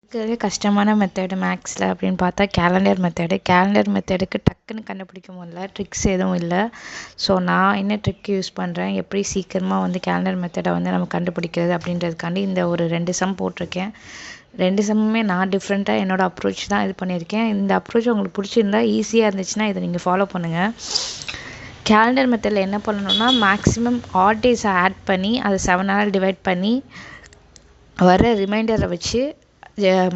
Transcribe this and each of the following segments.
இருக்கிறதுலே கஷ்டமான மெத்தடு மேக்ஸில் அப்படின்னு பார்த்தா கேலண்டர் மெத்தடு. கேலண்டர் மெத்தடுக்கு டக்குன்னு கண்டுபிடிக்க முடியல, ட்ரிக்ஸ் எதுவும் இல்லை. ஸோ நான் என்ன ட்ரிக் யூஸ் பண்ணுறேன், எப்படி சீக்கிரமாக வந்து கேலண்டர் மெத்தடை வந்து நம்ம கண்டுபிடிக்கிறது அப்படின்றதுக்காண்டி இந்த ஒரு 2 சம் போட்டிருக்கேன். 2 சம்முமே நான் டிஃப்ரெண்ட்டாக என்னோடய அப்ரோச் தான் இது பண்ணியிருக்கேன். இந்த அப்ரோச் உங்களுக்கு பிடிச்சிருந்தா, ஈஸியாக இருந்துச்சுன்னா இதை நீங்கள் ஃபாலோ பண்ணுங்கள். கேலண்டர் மெத்தடில் என்ன பண்ணணும்னா, மேக்ஸிமம் ஆட் டேஸை ஆட் பண்ணி அதை 7ஆல் டிவைட் பண்ணி வர ரிமைண்டரை வச்சு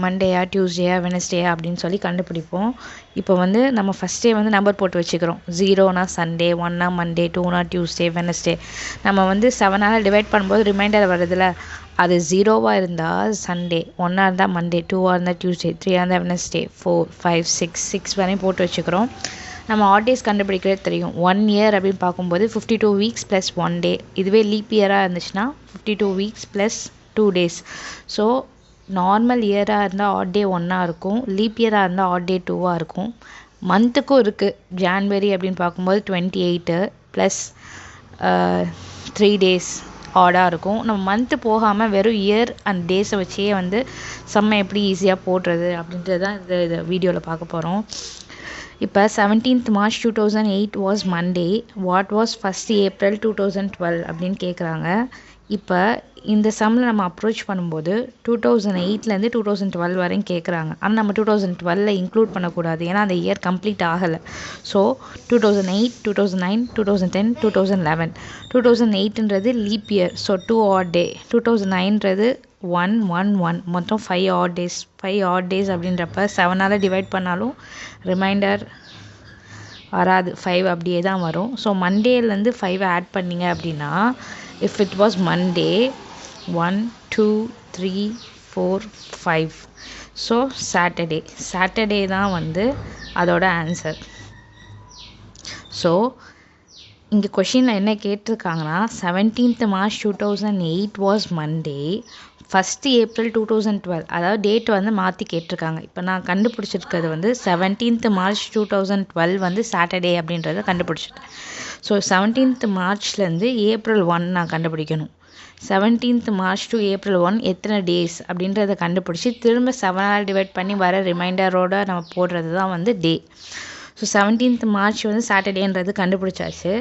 மண்டேயா டியூஸ்டேயா வெனஸ்டேயா அப்படின்னு சொல்லி கண்டுபிடிப்போம். இப்போ வந்து நம்ம ஃபஸ்ட்டே வந்து நம்பர் போட்டு வச்சுக்கிறோம். 0னா சண்டே, 1னா மண்டே, 2னா டியூஸ்டே, வெனஸ்டே. நம்ம வந்து 7ஆல் டிவைட் பண்ணும்போது ரிமைண்டர் வருதுல்ல, அது 0வாக இருந்தால் சண்டே, 1ஆக இருந்தால் மண்டே, 2ஆக இருந்தால் டியூஸ்டே, 3ஆக இருந்தால் வெனஸ்டே, 4, 5, 6 வரையும் போட்டு வச்சுக்கிறோம். நம்ம ஆட் டேஸ் கண்டுபிடிக்கிறது தெரியும். 1 இயர் அப்படின்னு பார்க்கும்போது 52 வீக்ஸ் ப்ளஸ் 1 டே. இதுவே லீப் இயராக இருந்துச்சுன்னா 52 weeks plus 2 days. So normal இயராக இருந்தால் ஆட் டே 1ஆக இருக்கும், லீப் இயராக இருந்தால் ஆட் டே 2ஆக இருக்கும். மந்த்துக்கும் இருக்குது. ஜான்வரி அப்படின்னு பார்க்கும்போது 28 ப்ளஸ் 3 டேஸ் ஆடாக இருக்கும். நம்ம மந்த்து போகாமல் வெறும் இயர் அண்ட் டேஸை வச்சே வந்து செம்ம எப்படி ஈஸியாக போடுறது அப்படின்றது தான் இந்த வீடியோவில் பார்க்க போகிறோம். இப்போ 17th March 2008 was Monday. What was 1st April 2012 அப்படின்னு கேட்குறாங்க. இப்போ இந்த சம்மில் நம்ம அப்ரோச் பண்ணும்போது 2008லேருந்து 2012 வரையும் கேட்குறாங்க. ஆனால் நம்ம 2012 இன்க்ளூட் பண்ணக்கூடாது, ஏன்னா அந்த இயர் கம்ப்ளீட் ஆகலை. ஸோ 2008, 2009, 2010, 2011. 2008ன்றது leap year, so 2 odd day. 2009ன்றது 1, 1, 1, மொத்தம் 5 ஆட் டேஸ். 5 ஆட் டேஸ் அப்படின்றப்ப 7ஆல் டிவைட் பண்ணாலும் ரிமைண்டர் வராது, 5 அப்படியே தான் வரும். ஸோ மண்டேலேருந்து 5 ஆட் பண்ணிங்க அப்படின்னா, if it was Monday, 1, 2, 3, 4, 5. So Saturday தான் வந்து அதோட ஆன்சர். ஸோ இங்கே கொஷினில் என்ன கேட்டிருக்காங்கன்னா, 17th March 2008 was Monday, 1st April 2012, அதாவது டேட் வந்து மாற்றி கேட்டிருக்காங்க. இப்போ நான் கண்டுபிடிச்சிருக்கிறது வந்து 17th March 2012 வந்து சாட்டர்டே அப்படின்றத கண்டுபிடிச்சிட்டேன். ஸோ 17th Marchலேருந்து April 1 நான் கண்டுபிடிக்கணும். 17th March to April 1 எத்தனை டேஸ் அப்படின்றத கண்டுபிடிச்சி திரும்ப 7ஆல் டிவைட் பண்ணி வர ரிமைண்டரோடு நம்ம போடுறது தான் வந்து டே. ஸோ 17th March வந்து சாட்டர்டேன்றது கண்டுபிடிச்சாச்சு.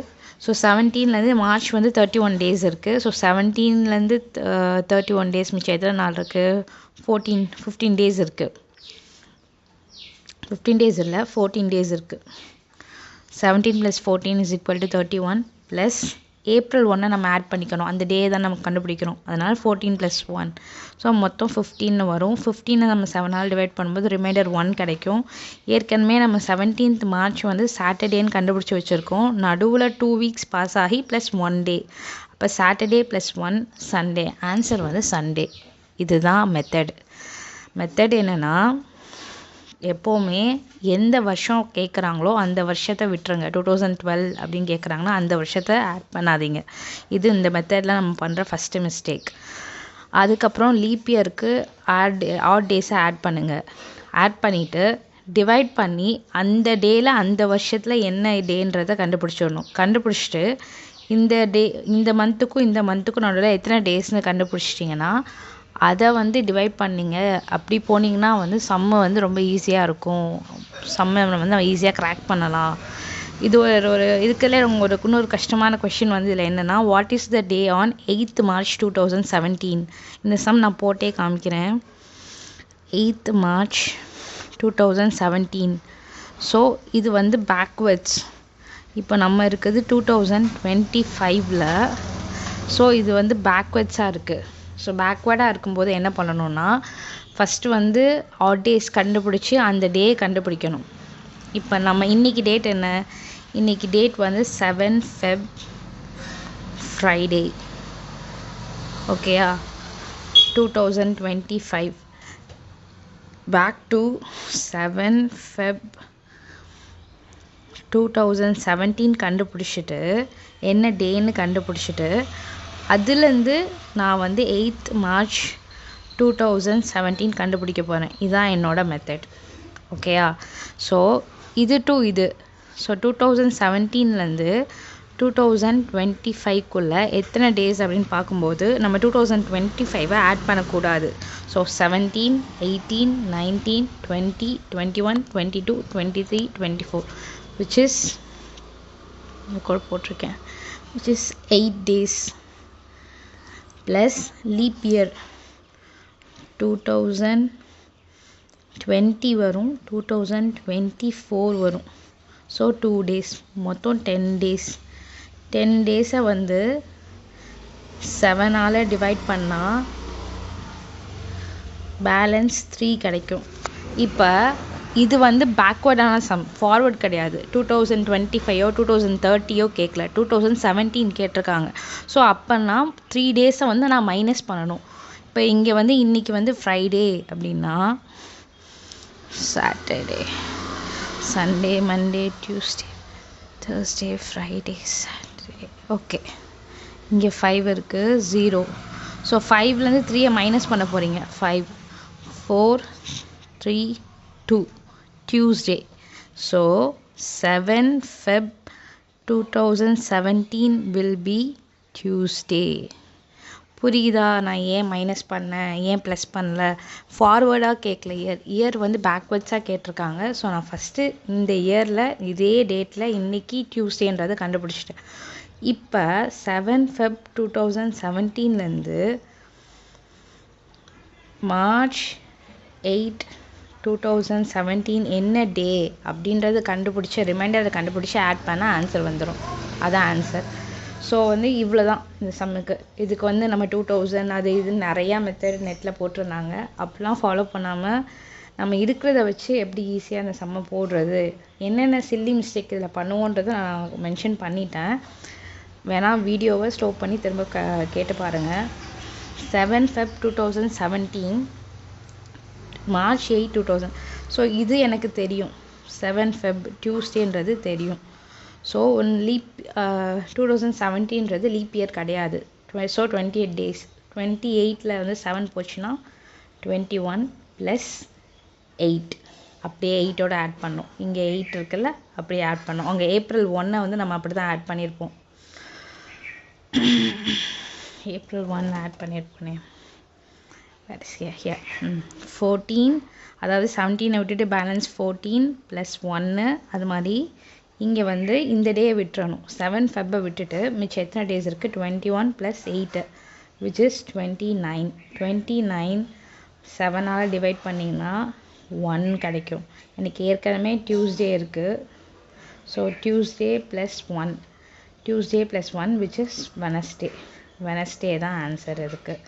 ஸோ 17லேருந்து மார்ச் வந்து 31 டேஸ் இருக்குது. ஸோ 17லேருந்து 31 டேஸ் மிச்சம் எத்தனை நாள் இருக்குது? 15 டேஸ் இருக்குது. 15 டேஸ் இல்லை, 14 டேஸ் இருக்குது. 17 + 14 = 31 ப்ளஸ் April 1 நம்ம ஆட் பண்ணிக்கணும். அந்த டே தான் நம்ம கண்டுபிடிக்கணும். அதனால் 14 + 1, ஸோ மொத்தம் 15 வரும். 15 நம்ம 7ஆல் டிவைட் பண்ணும்போது ரிமைண்டர் 1 கிடைக்கும். ஏற்கனவே நம்ம 17th March வந்து சாட்டர்டேன்னு கண்டுபிடிச்சி வச்சுருக்கோம். நடுவில் 2 வீக்ஸ் பாஸ் ஆகி ப்ளஸ் 1 டே. அப்போ சாட்டர்டே + 1 சண்டே. ஆன்சர் வந்து சண்டே. இதுதான் மெத்தட் என்னென்னா, எப்போவுமே எந்த வருஷம் கேட்குறாங்களோ அந்த வருஷத்தை விட்டுருங்க. 2012 அப்படின்னு கேட்குறாங்கன்னா அந்த வருஷத்தை ஆட் பண்ணாதீங்க. இது இந்த மெத்தடில் நம்ம பண்ணுற ஃபஸ்ட்டு மிஸ்டேக். அதுக்கப்புறம் லீப் இயருக்கு ஆட் டேஸை ஆட் பண்ணுங்கள். ஆட் பண்ணிவிட்டு டிவைட் பண்ணி அந்த டேயில் அந்த வருஷத்தில் என்ன டேன்றதை கண்டுபிடிச்சிடணும். கண்டுபிடிச்சிட்டு இந்த மந்த்துக்கும் நடுவில் எத்தனை டேஸ்னு கண்டுபிடிச்சிட்டிங்கன்னா அதை வந்து டிவைட் பண்ணிங்க. அப்படி போனீங்கன்னா வந்து சம்மு வந்து ரொம்ப ஈஸியாக இருக்கும். சம்மை வந்து நம்ம ஈஸியாக க்ராக் பண்ணலாம். இது இதுக்குள்ளே இன்னொரு கஷ்டமான கொஷின் வந்து இதில் என்னென்னா, what is the day on 8th March 2017? இந்த சம் நான் போட்டே காமிக்கிறேன். 8th March 2017. ஸோ இது வந்து பேக்வேர்ட்ஸ். இப்போ நம்ம இருக்குது 2025ல். ஸோ இது வந்து பேக்வேர்ட்ஸாக இருக்குது. ஸோ பேக்வேர்டாக இருக்கும்போது என்ன பண்ணணும்னா, ஃபஸ்ட்டு வந்து ஆட் டேஸ் கண்டுபிடிச்சி அந்த டே கண்டுபிடிக்கணும். இப்போ நம்ம இன்றைக்கி டேட் என்ன? இன்றைக்கி டேட் வந்து 7 Feb ஃப்ரைடே. ஓகேயா? 2025. பேக் டு 7 Feb 2017 கண்டுபிடிச்சிட்டு என்ன டேன்னு கண்டுபிடிச்சிட்டு அதுலேருந்து நான் வந்து 8th March 2017 கண்டுபிடிக்க போகிறேன். இதுதான் என்னோடய மெத்தட். ஓகேயா? ஸோ இது ஸோ 2017லேருந்து 2025க்குள்ளே எத்தனை டேஸ் அப்படின்னு பார்க்கும்போது நம்ம 2025 ஆட் பண்ணக்கூடாது. ஸோ 17, 18, 19, 20, 21, 22, 23, 24 which is கூட போட்டிருக்கேன் which is 8 days plus leap year 2020 வரும், 2024 வரும். ஸோ 2 days, மொத்தம் 10 days. 10 டேஸை வந்து 7ஆல் டிவைட் பண்ணால் பேலன்ஸ் 3 கிடைக்கும். இப்போ இது வந்து பேக்வேர்டான சம், ஃபார்வர்ட் கிடையாது. 2025 2030 கேட்கல, 2017 கேட்டிருக்காங்க. ஸோ அப்போனா 3 டேஸை வந்து நான் மைனஸ் பண்ணணும். இப்போ இங்கே வந்து இன்றைக்கி வந்து ஃப்ரைடே அப்படின்னா Saturday, Sunday, Monday, Tuesday, Thursday, Friday, Saturday. Okay, இங்கே 5 இருக்குது, 0. ஸோ 5லேருந்து 3 மைனஸ் பண்ண போகிறீங்க. 5, 4, 3, 2, Tuesday. So 7 Feb 2017 will be Tuesday. புரியுதா நான் ஏன் மைனஸ் பண்ணேன், ஏன் ப்ளஸ் பண்ணல? ஃபார்வேர்டாக கேட்கல, இயர் வந்து பேக்வேர்ட்ஸாக கேட்டிருக்காங்க. ஸோ நான் ஃபஸ்ட்டு இந்த இயரில் இதே டேட்டில் இன்றைக்கி டியூஸ்டேன்றதை கண்டுபிடிச்சிட்டேன். இப்போ 7 Feb 2017லேருந்து March 8, 2017 என்ன டே அப்படின்றது கண்டுபிடிச்சி ரிமைண்டரை கண்டுபிடிச்சி ஆட் பண்ணால் ஆன்சர் வந்துடும். அதான் ஆன்சர். ஸோ வந்து இவ்வளோ தான் இந்த சம்முக்கு. இதுக்கு வந்து நம்ம 2000 அது இதுன்னு நிறையா மெத்தட் நெட்டில் போட்டிருந்தாங்க. அப்படிலாம் ஃபாலோ பண்ணாமல் நம்ம இருக்கிறத வச்சு எப்படி ஈஸியாக அந்த சம்மை போடுறது, என்னென்ன சில்லி மிஸ்டேக் இதில் பண்ணுவோன்றதை நான் மென்ஷன் பண்ணிட்டேன். வேணால் வீடியோவை ஸ்டாப் பண்ணி திரும்ப கேட்டு பாருங்கள். 7 Feb 2017, March 8, 2000. ஸோ இது எனக்கு தெரியும், 7 Feb டியூஸ்டேன்றது தெரியும். ஸோ லீப் 2017ன்றது லீப் இயர் கிடையாது. So 28 days. 28ல் வந்து 7 போச்சுன்னா 21 + 8. அப்படியே 8ஓட ஆட் பண்ணோம். இங்கே 8 இருக்குல்ல, அப்படியே ஆட் பண்ணோம். அங்கே April 1 வந்து நம்ம அப்படி தான் ஆட் பண்ணியிருப்போம். April 1 add பண்ணியிருப்போனே. 14, அதாவது 17 விட்டுட்டு பேலன்ஸ் 14 + 1. அது மாதிரி இங்கே வந்து இந்த டேயை விட்டுறணும். 7 Feb விட்டுட்டு மிச்சம் எத்தனை டேஸ் இருக்குது? 21 + 8 which is 29. 29 7ஆல் டிவைட் பண்ணிங்கன்னா 1 கிடைக்கும். எனக்கு ஏற்கனவே டியூஸ்டே இருக்குது. So Tuesday + 1, Tuesday + 1 which is Wednesday. Wednesday தான் ஆன்சர் இருக்குது.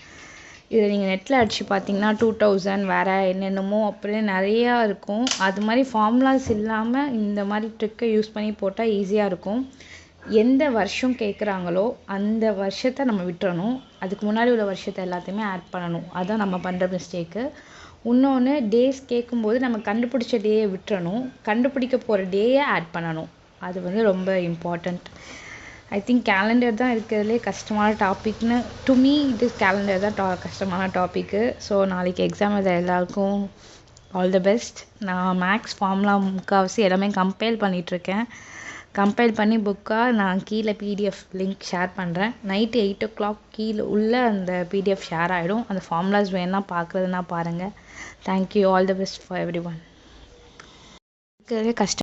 இதை நீங்கள் நெட்டில் அடித்து பார்த்தீங்கன்னா 2000 வேறு என்னென்னமோ அப்படியே நிறையா இருக்கும். அது மாதிரி ஃபார்முலாஸ் இல்லாமல் இந்த மாதிரி ட்ரிக்கை யூஸ் பண்ணி போட்டால் ஈஸியாக இருக்கும். எந்த வருஷம் கேட்குறாங்களோ அந்த வருஷத்தை நம்ம விட்டுறணும். அதுக்கு முன்னாடி உள்ள வருஷத்தை எல்லாத்தையுமே ஆட் பண்ணணும். அதுதான் நம்ம பண்ணுற மிஸ்டேக்கு. இன்னொன்று, டேஸ் கேட்கும்போது நம்ம கண்டுபிடிச்ச டேயை விட்டுறணும், கண்டுபிடிக்க போகிற டேயை ஆட் பண்ணணும். அது வந்து ரொம்ப இம்பார்ட்டண்ட். ஐ திங்க் கேலண்டர் தான் இருக்கிறதுலே கஷ்டமான டாபிக்னு. டு மீ இது கேலண்டர் தான் கஷ்டமான டாப்பிக்கு. ஸோ நாளைக்கு எக்ஸாம் எழுத எல்லாருக்கும் ஆல் தி பெஸ்ட். நான் மேக்ஸ் ஃபார்முலா முக்கால்வாசி எல்லாமே கம்பைல் பண்ணிகிட்ருக்கேன். கம்பைல் பண்ணி புக்காக நான் கீழே PDF லிங்க் ஷேர் பண்ணுறேன். நைட்டு 8 o'clock கீழே உள்ள அந்த PDF ஷேர் ஆகிடும். அந்த ஃபார்முலாஸ் வேணா பார்க்குறதுனா பாருங்கள். Thank you. All the best for every one. இருக்கிறதே கஷ்டம்.